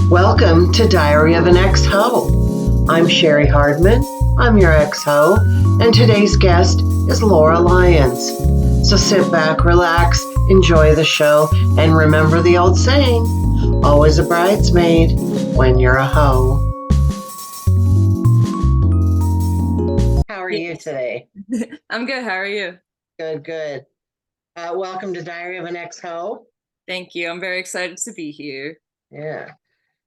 Welcome to Diary of an Ex-Ho. I'm Cheri Hardman. I'm your ex-ho, and today's guest is Laura Lyons. So sit back, relax, enjoy the show, and remember the old saying, always a bridesmaid when you're a hoe. How are you today? I'm good. How are you? Good, good. Welcome to Diary of an Ex-Ho. Thank you. I'm very excited to be here. Yeah.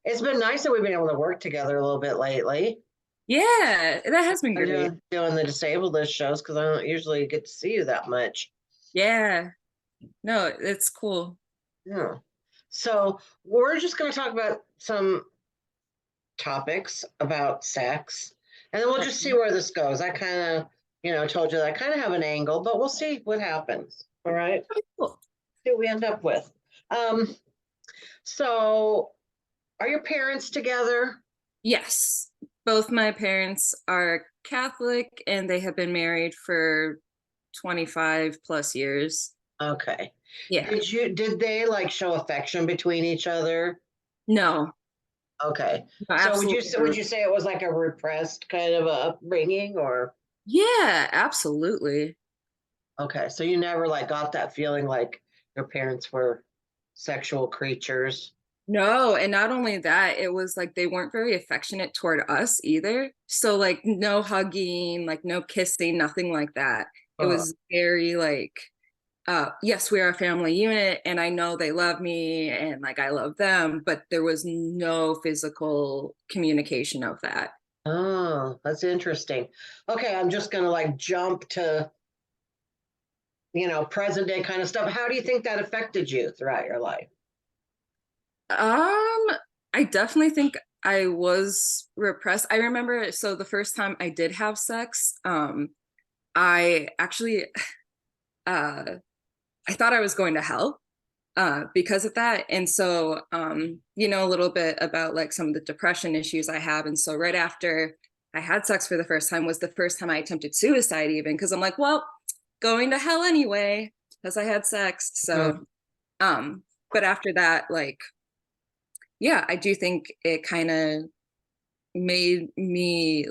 It's been nice that we've been able to work together a little bit lately. Yeah, that has been I'm great. doing the disabled list shows because I don't usually get to see you that much. Yeah. No, it's cool. Yeah. So we're just going to talk about some topics about sex, and then we'll just see where this goes. I kind of, told you that I kind of have an angle, but we'll see what happens. All right. Okay, cool. See what we end up with. Um, so are your parents together? Yes. Both my parents are Catholic and they have been married for 25 plus years. Okay. Yeah. Did they like show affection between each other? No, Okay. no, So absolutely would not. you say it was like a repressed kind of a upbringing or Yeah, absolutely. okay, so you never like got that feeling like your parents were sexual creatures. No, and not only that, it was like they weren't very affectionate toward us either. So like no hugging, like no kissing, nothing like that. It Oh, was very like yes, we are a family unit and I know they love me and like I love them, but there was no physical communication of that. oh, that's interesting. Okay, I'm just gonna like jump to, present day kind of stuff. How do you think that affected you throughout your life? Um, I definitely think I was repressed. I remember so the first time I did have sex, I actually uh I thought I was going to hell because of that. And so, a little bit about like some of the depression issues I have. And so, right after I had sex for the first time was the first time I attempted suicide, even because I'm like, well, going to hell anyway because I had sex. Mhm. So, but after that, like, yeah, I do think it kind of made me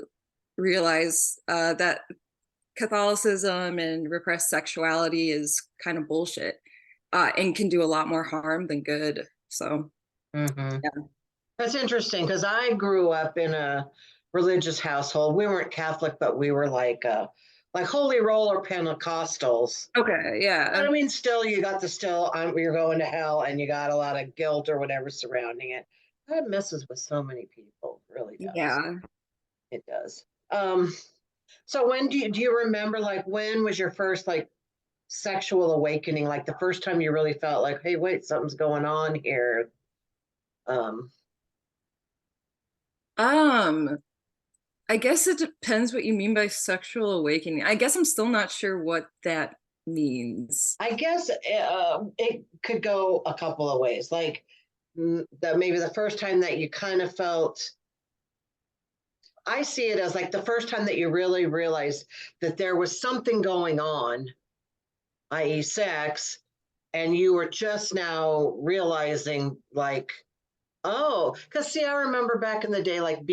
realize that Catholicism and repressed sexuality is kind of bullshit and can do a lot more harm than good. So, Mhm. yeah. That's interesting because I grew up in a religious household. We weren't Catholic, but we were like Holy Roller Pentecostals. Okay, But yeah. I mean, still, you got the still, you're going to hell, and you got a lot of guilt or whatever surrounding it. That messes with so many people, it really does. Yeah. It does. Um, so when do you remember like when was your first like sexual awakening? Like the first time you really felt like, hey, wait, something's going on here. Um, Um, I guess it depends what you mean by sexual awakening. I guess I'm still not sure what that means. I guess it could go a couple of ways. Like that maybe the first time that you kind of felt I see it as like the first time that you really realized that there was something going on, i.e., sex, and you were just now realizing, like, oh, because see, I remember back in the day, like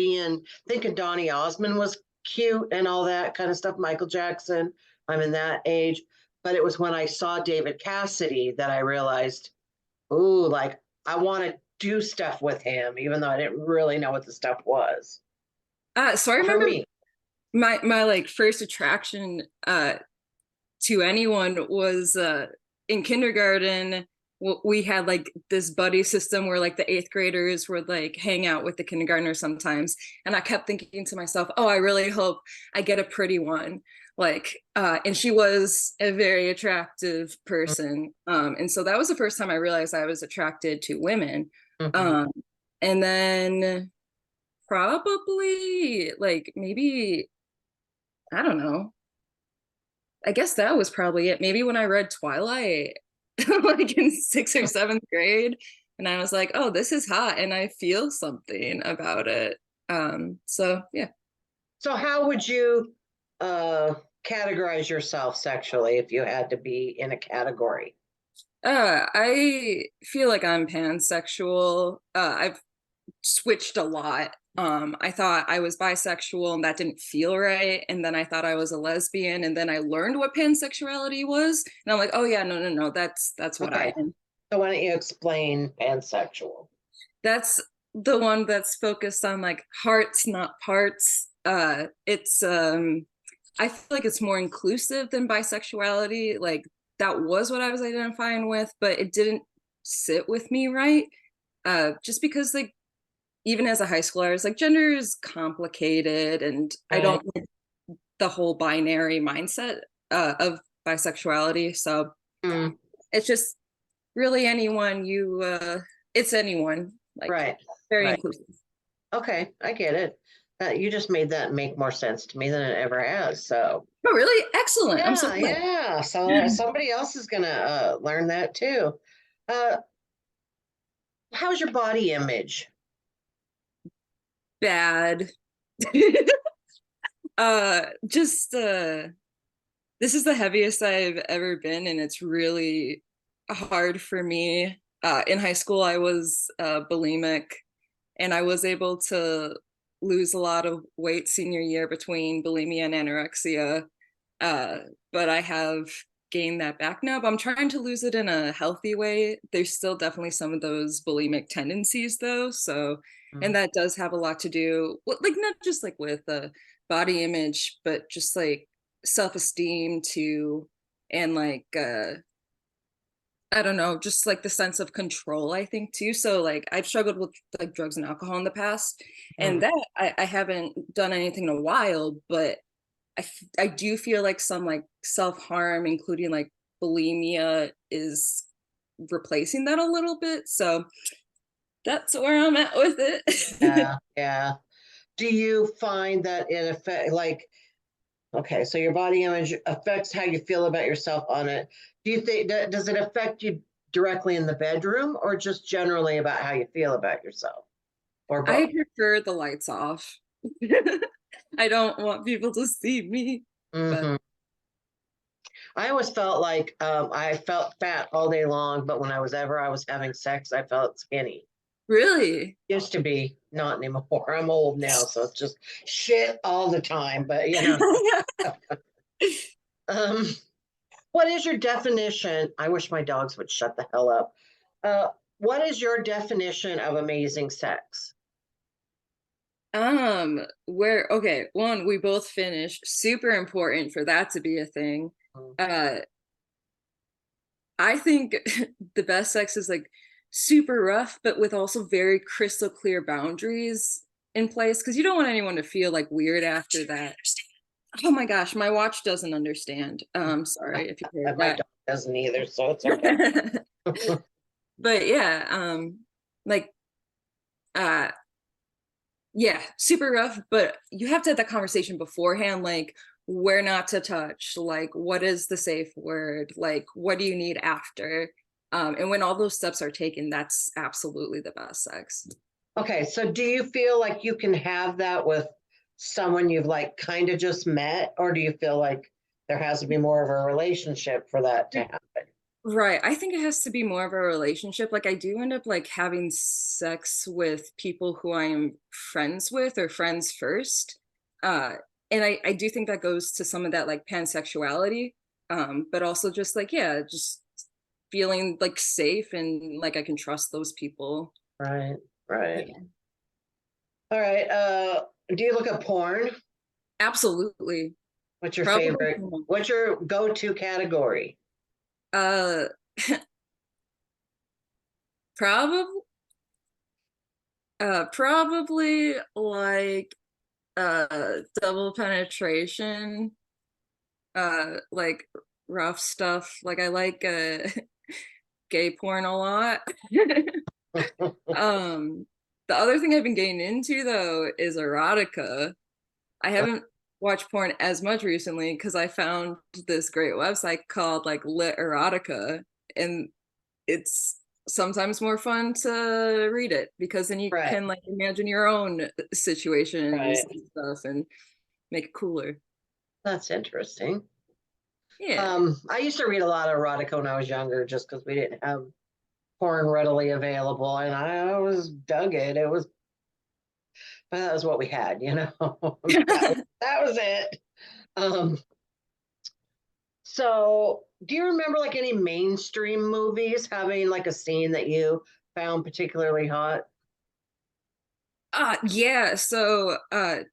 thinking Donny Osmond was cute and all that kind of stuff, Michael Jackson. I'm in that age. But it was when I saw David Cassidy that I realized, ooh, like, I want to do stuff with him, even though I didn't really know what the stuff was. So I For remember me, my like first attraction to anyone was in kindergarten. We had like this buddy system where like the eighth graders would like hang out with the kindergartners sometimes, and I kept thinking to myself, oh, I really hope I get a pretty one. Like, and she was a very attractive person, and so that was the first time I realized I was attracted to women. mhm. um and then probably like maybe, I don't know, I guess that was probably it. Maybe when I read Twilight, like in sixth or seventh grade, and I was like, "Oh, this is hot," and I feel something about it. So yeah, So, how would you uh, categorize yourself sexually if you had to be in a category? I feel like I'm pansexual. I've switched a lot. I thought I was bisexual and that didn't feel right. And then I thought I was a lesbian, and then I learned what pansexuality was. And I'm like, oh yeah, no, no, no, that's what I Okay. am. So why don't you explain pansexual? That's the one that's focused on like hearts, not parts. It's I feel like it's more inclusive than bisexuality. Like that was what I was identifying with, but it didn't sit with me right. Just because like even as a high schooler, I was like, gender is complicated, and I Right. don't like the whole binary mindset of bisexuality. So Mm, it's just really anyone you, it's anyone, like right. very Right. inclusive. Okay, I get it. You just made that make more sense to me than it ever has. So Oh, really? Excellent. I'm so yeah, glad. yeah. So somebody else is gonna learn that too. Uh, how's your body image? Bad. Just this is the heaviest I've ever been, and it's really hard for me. In high school, I was bulimic, and I was able to lose a lot of weight senior year between bulimia and anorexia. Uh, but I have gained that back now, but I'm trying to lose it in a healthy way. There's still definitely some of those bulimic tendencies though. So, and Mm, that does have a lot to do with, like, not just like with body image, but just like self-esteem too. And like, I don't know, just like the sense of control, I think too. So like I've struggled with like drugs and alcohol in the past, and mm. that I haven't done anything in a while, but I do feel like some like self-harm, including like bulimia, is replacing that a little bit. So that's where I'm at with it. Yeah, yeah. Do you find that it affect like okay, so your body image affects how you feel about yourself on it. Do you think that does it affect you directly in the bedroom or just generally about how you feel about yourself or I both? prefer the lights off. I don't want people to see me, but Hmm. I always felt like I felt fat all day long, but when I was having sex, I felt skinny. really. Used to be, not anymore. I'm old now, so it's just shit all the time. But um, what is your definition? I wish my dogs would shut the hell up. Uh, what is your definition of amazing sex? Where okay, one, we both finished. Super important for that to be a thing. Mm, Uh, I think the best sex is like super rough, but with also very crystal clear boundaries in place, because you don't want anyone to feel like weird after that. Oh my gosh, my watch doesn't understand. Sorry if you my heard dog doesn't either, so it's okay. that. But yeah, like uh yeah, super rough, but you have to have that conversation beforehand, like where not to touch, like what is the safe word, like what do you need after. And when all those steps are taken, that's absolutely the best sex. Okay, so do you feel like you can have that with someone you've like kind of just met, or do you feel like there has to be more of a relationship for that to happen? Right. I think it has to be more of a relationship. Like I do end up like having sex with people who I am friends with or friends first. Uh and I do think that goes to some of that like pansexuality. But also just like, yeah, just feeling like safe and like I can trust those people. Right, right. Yeah. All right. Do you look at porn? Absolutely. What's your Probably favorite? What's your go-to category? uh probably probably like double penetration, like rough stuff. Like I like gay porn a lot. um the other thing I've been getting into though is erotica. I haven't watched porn as much recently because I found this great website called like Lit Erotica, and it's sometimes more fun to read it because then you Right, can like imagine your own situations right. and stuff and make it cooler. That's interesting. Yeah. I used to read a lot of erotica when I was younger, just because we didn't have porn readily available, and I always dug it. It was, but that was what we had, you know. That was it. Um, so do you remember like any mainstream movies having like a scene that you found particularly hot? Yeah, so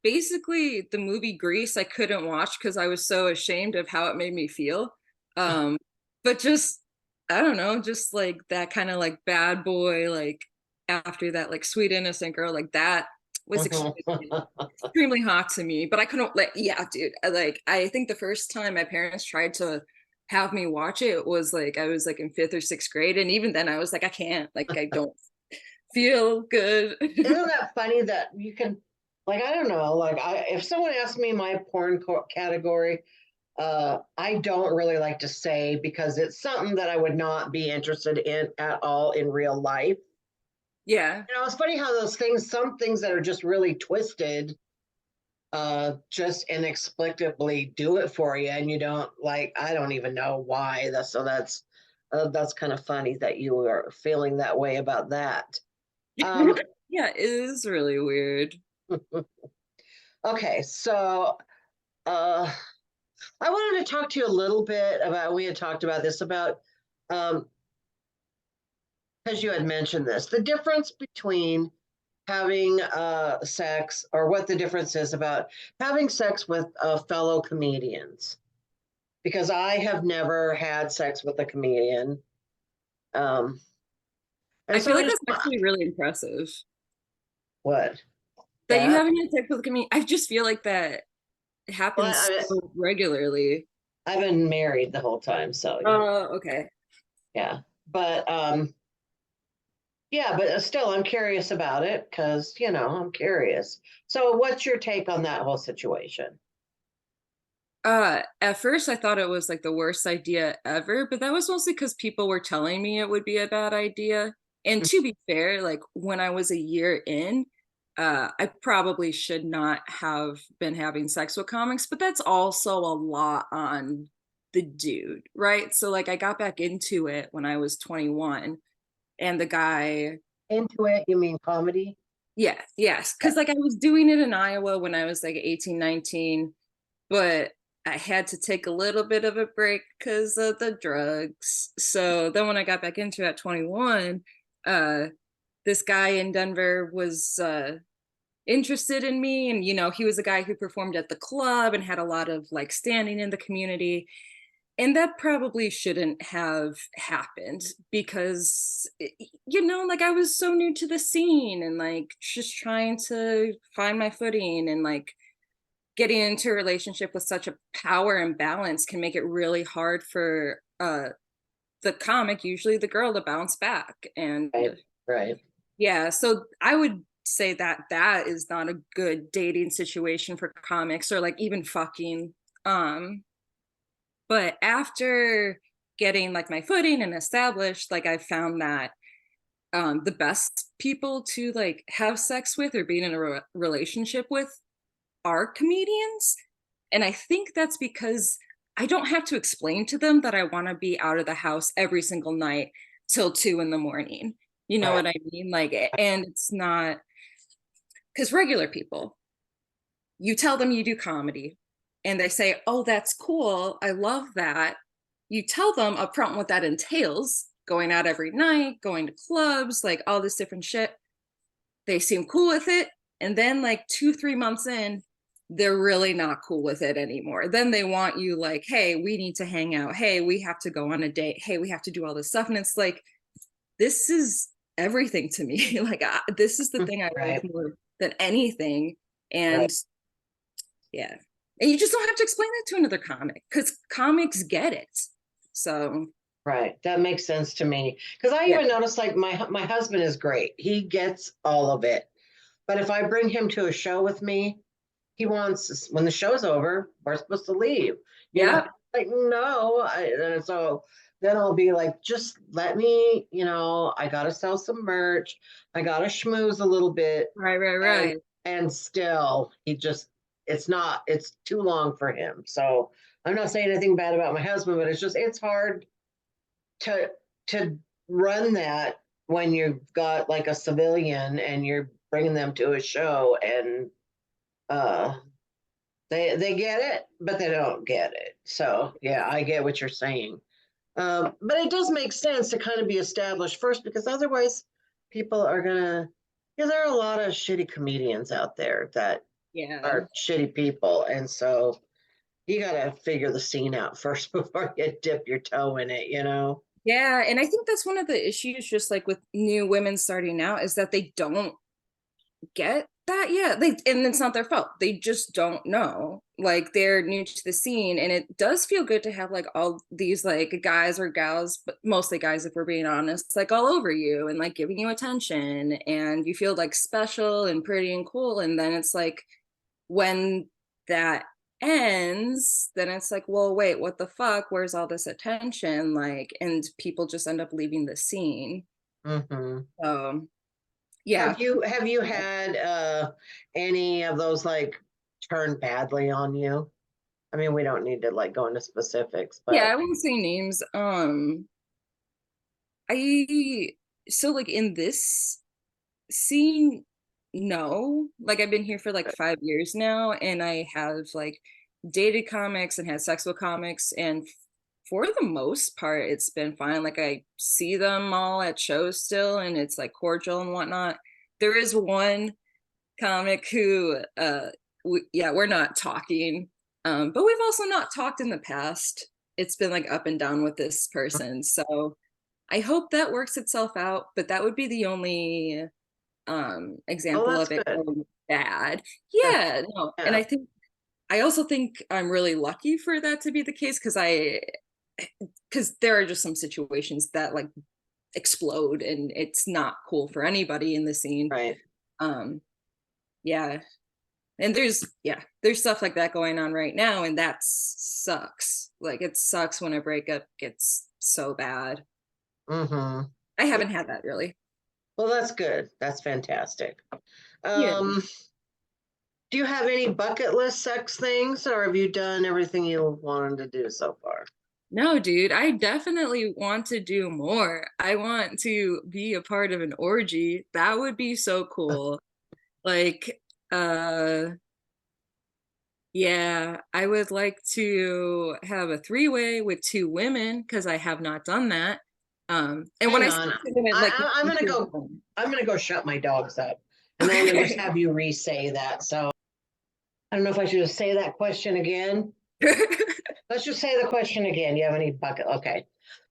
basically the movie Grease I couldn't watch because I was so ashamed of how it made me feel. Um, but just I don't know, just like that kind of like bad boy, like after that, like sweet innocent girl, like that was extremely hot to me. But I couldn't like, yeah, dude. I think the first time my parents tried to have me watch it was like I was like in fifth or sixth grade, and even then I was like, I can't, like I don't feel good. Isn't that funny that you can, like, I don't know, like, if someone asked me my porn category, I don't really like to say because it's something that I would not be interested in at all in real life. Yeah. You know, it's funny how those things, some things that are just really twisted, just inexplicably do it for you, and you don't like. I don't even know why. That's kind of funny that you are feeling that way about that. Um, Yeah, it is really weird. okay, so uh, I wanted to talk to you a little bit about. We had talked about this about um, because you had mentioned this, the difference between having sex, or what the difference is about having sex with fellow comedians. Because I have never had sex with a comedian. Um, I and so feel I like just, that's actually really impressive what? that you That? haven't had sex with a comedian. I just feel like that Well, happens so regularly. I've been married the whole time. So, you know, Oh, okay. yeah. But yeah, but still, I'm curious about it because, you know, I'm curious. So, what's your take on that whole situation? At first I thought it was like the worst idea ever, but that was mostly because people were telling me it would be a bad idea. And to be fair, like when I was a year in, I probably should not have been having sex with comics, but that's also a lot on the dude, right? So like I got back into it when I was 21, and the guy, Into it, you mean comedy? yeah, yes, Yeah. because like I was doing it in Iowa when I was like 18, 19, but I had to take a little bit of a break because of the drugs. So then when I got back into it at 21, uh, this guy in Denver was interested in me. And, you know, he was a guy who performed at the club and had a lot of like standing in the community. And that probably shouldn't have happened because, you know, like I was so new to the scene and like just trying to find my footing, and like getting into a relationship with such a power imbalance can make it really hard for the comic, usually the girl, to bounce back. And Right, right. yeah, so I would say that that is not a good dating situation for comics, or like even fucking. um but after getting like my footing and established, like I found that the best people to like have sex with or being in a relationship with are comedians. And I think that's because I don't have to explain to them that I want to be out of the house every single night till 2 in the morning. You know Right. what I mean? Like, and it's not because regular people, you tell them you do comedy and they say, oh, that's cool. I love that. You tell them upfront what that entails, going out every night, going to clubs, like all this different shit. They seem cool with it. And then, like 2, 3 months in, they're really not cool with it anymore. Then they want you, like, hey, we need to hang out. Hey, we have to go on a date. Hey, we have to do all this stuff. And it's like, this is everything to me. Like, this is the thing I like Right, more than anything. right. And yeah. And you just don't have to explain that to another comic because comics get it. So, Right. That makes sense to me. Because I yeah. even noticed like my husband is great. He gets all of it. But if I bring him to a show with me, he wants, when the show's over, we're supposed to leave. You know, Yeah. like no. And so then I'll be like, just let me, you know, I gotta sell some merch. I gotta schmooze a little bit. Right, right, And right. still he just, it's too long for him. So I'm not saying anything bad about my husband, but it's hard to to run that when you've got like a civilian and you're bringing them to a show, and uh they get it, but they don't get it. So yeah, I get what you're saying. But it does make sense to kind of be established first, because otherwise people are gonna, yeah, there are a lot of shitty comedians out there that Yeah. are shitty people, and so you gotta figure the scene out first before you dip your toe in it, you know? Yeah, and I think that's one of the issues just like with new women starting out is that they don't get that yet. And it's not their fault. They just don't know. Like they're new to the scene and it does feel good to have like all these like guys or gals, but mostly guys if we're being honest, like all over you and like giving you attention and you feel like special and pretty and cool and then it's like when that ends, then it's like, well, wait, what the fuck? Where's all this attention? Like, and people just end up leaving the scene. Mm-hmm. So, yeah. Have you had any of those like turn badly on you? I mean, we don't need to like go into specifics, Yeah, but I won't say names. I so like in this scene, no. Like I've been here for like 5 years now, and I have like dated comics and had sex with comics, and for the most part, it's been fine. Like I see them all at shows still, and it's like cordial and whatnot. There is one comic who, yeah, we're not talking, but we've also not talked in the past. It's been like up and down with this person, so I hope that works itself out. But that would be the only oh, example that's of it good. going bad. That's, Yeah, no, and yeah. I also think I'm really lucky for that to be the case because there are just some situations that like explode and it's not cool for anybody in the scene. Right. Um, yeah, and there's stuff like that going on right now, and that sucks. Like it sucks when a breakup gets so bad. Mm-hmm. I Yeah. haven't had that really. Well, that's good. That's fantastic. Yeah. Um, do you have any bucket list sex things, or have you done everything you wanted to do so far? No, dude, I definitely want to do more. I want to be a part of an orgy. That would be so cool. Like, uh, yeah, I would like to have a three-way with two women because I have not done that. And when Hang I say on. two women, like I'm gonna two go. women. I'm gonna go shut my dogs up, and then I'm gonna just Okay. have you re-say that. So I don't know if I should just say that question again. Let's just say the question again. Do you have any bucket? Okay.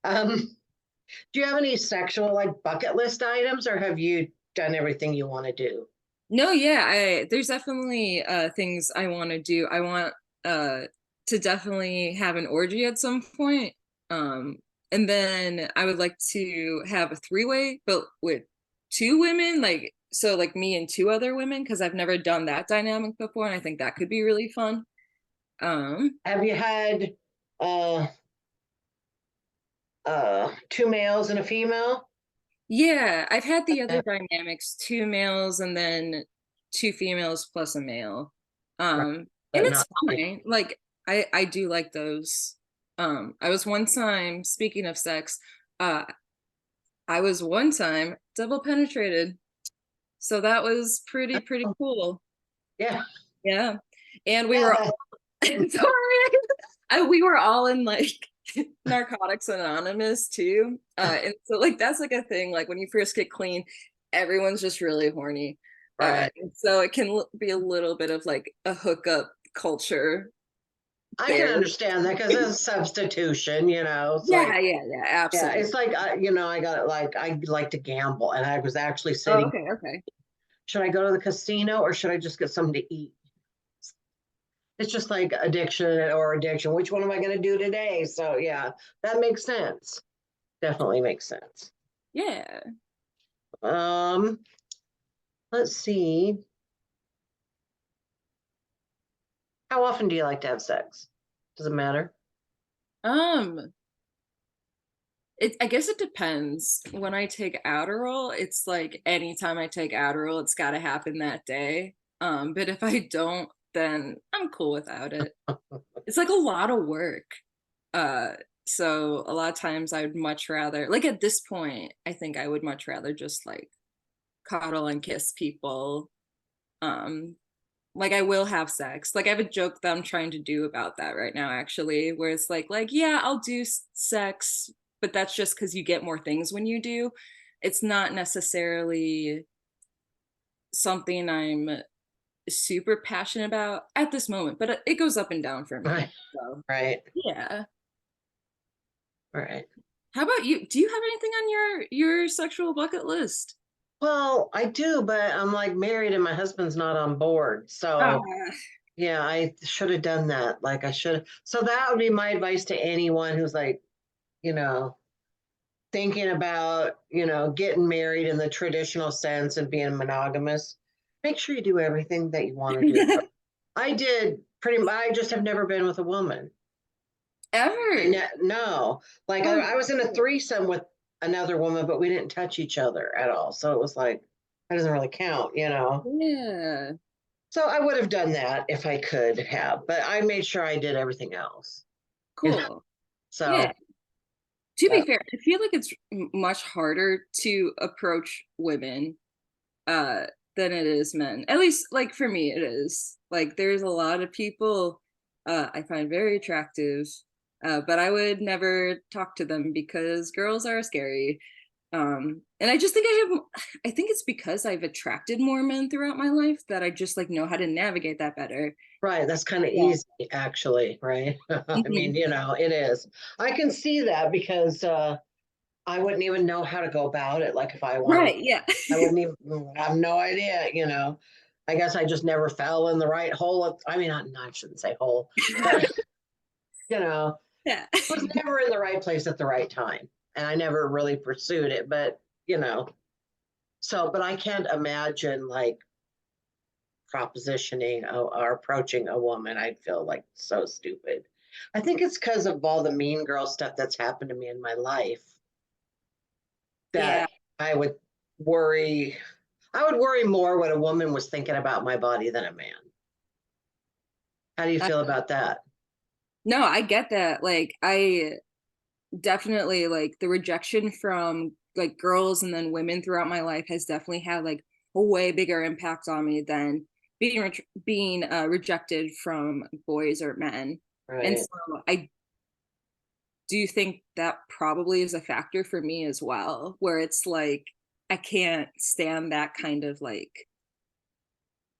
Do you have any sexual like bucket list items, or have you done everything you want to do? No, yeah, there's definitely things I want to do. I want uh to definitely have an orgy at some point. Um and then I would like to have a three-way but with two women, like so like me and two other women because I've never done that dynamic before and I think that could be really fun. Um Have you had uh two males and a female? yeah, I've had the Uh, other dynamics, two males and then two females plus a male. right, And but it's not. fine. Like I do like those. I was one time, speaking of sex, uh I was one time double penetrated. So that was pretty cool. Yeah. Yeah. And we Yeah. were sorry. We were all in like Narcotics Anonymous too. And so like that's like a thing. Like when you first get clean, everyone's just really horny. Right. And so it can be a little bit of like a hookup culture I can there. understand that because it's substitution, you know. It's like, Yeah, yeah, absolutely. it's like, I got like, I like to gamble, and I was actually Oh, sitting, okay. should I go to the casino or should I just get something to eat? It's just like addiction. Which one am I going to do today? So, yeah, that makes sense. Definitely makes sense. Yeah. Um, let's see. How often do you like to have sex? Does it matter? Um, I guess it depends. When I take Adderall, it's like anytime I take Adderall, it's got to happen that day. But if I don't, then I'm cool without it. It's like a lot of work. Uh, So a lot of times I would much rather, like at this point, I think I would much rather just like cuddle and kiss people. Um, like I will have sex. Like I have a joke that I'm trying to do about that right now, actually, where it's like yeah, I'll do sex, but that's just because you get more things when you do. It's not necessarily something I'm super passionate about at this moment, but it goes up and down for Right. me. So Right. yeah. Right. How about you? Do you have anything on your sexual bucket list? Well, I do, but I'm like married and my husband's not on board. So Uh, yeah, I should have done that. Like I should. So that would be my advice to anyone who's like, you know, thinking about, getting married in the traditional sense and being monogamous. Make sure you do everything that you want to do. I did pretty much, I just have never been with a woman. Ever? No, like Oh, I was in a threesome with another woman, but we didn't touch each other at all. So it was like, that doesn't really count. yeah. So I would have done that if I could have, but I made sure I did everything else. You know? Cool. Yeah. So, To be uh, fair, I feel like it's much harder to approach women uh than it is men. At least like for me it is. Like there's a lot of people I find very attractive, but I would never talk to them because girls are scary. And I just think I think it's because I've attracted more men throughout my life that I just like know how to navigate that better. right, that's kind of Yeah. easy, actually, right? I mean, Mhm. it is. I can see that because I wouldn't even know how to go about it. Like if I wanted, Right, yeah. I wouldn't even I have no idea. I guess I just never fell in the right hole. I mean, I shouldn't say hole, but you know, Yeah. was never in the right place at the right time. And I never really pursued it, but you know, but I can't imagine like propositioning or approaching a woman. I'd feel like so stupid. I think it's because of all the mean girl stuff that's happened to me in my life Yeah. that I would worry. I would worry more what a woman was thinking about my body than a man. How do you Uh, feel about that? no, I get that. Like I definitely like the rejection from like girls and then women throughout my life has definitely had like a way bigger impact on me than being rejected from boys or men. And Right. so I do think that probably is a factor for me as well, where it's like I can't stand that kind of like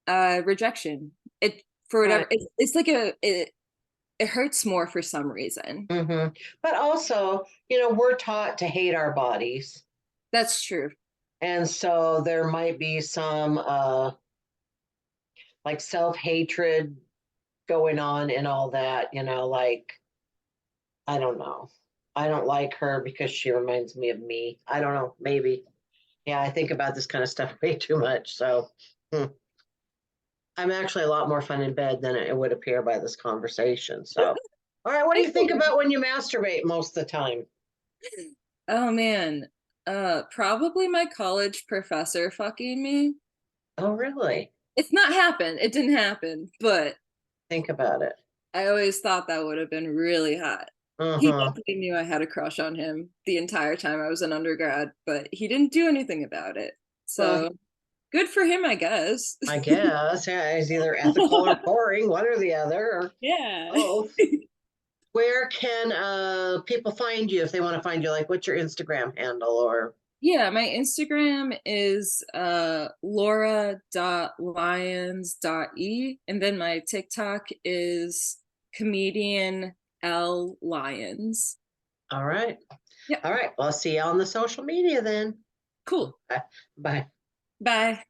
rejection. It for whatever Right. it's like it hurts more for some reason. But also, we're taught to hate our bodies. That's true. And so there might be some like self-hatred going on and all that, like I don't know. I don't like her because she reminds me of me. I don't know, maybe. Yeah, I think about this kind of stuff way too much. So hmm. I'm actually a lot more fun in bed than it would appear by this conversation. So, all right, what do I you think think, about when you masturbate most of the time? oh man, probably my college professor fucking me. Oh, really? It's not happened. It didn't happen, but Think about it. I always thought that would have been really hot. He Uh-huh. definitely knew I had a crush on him the entire time I was an undergrad, but he didn't do anything about it. Well, So good for him, I guess. I guess yeah, it's either ethical or boring, one or the other, or Yeah. both. Where can people find you if they want to find you? Like, what's your Instagram handle or Yeah, my Instagram is laura.lyons.e, and then my TikTok is comedian L Lyons. all right. Yep. All right. Well, I'll see you on the social media then. Cool. Bye. Bye. Bye.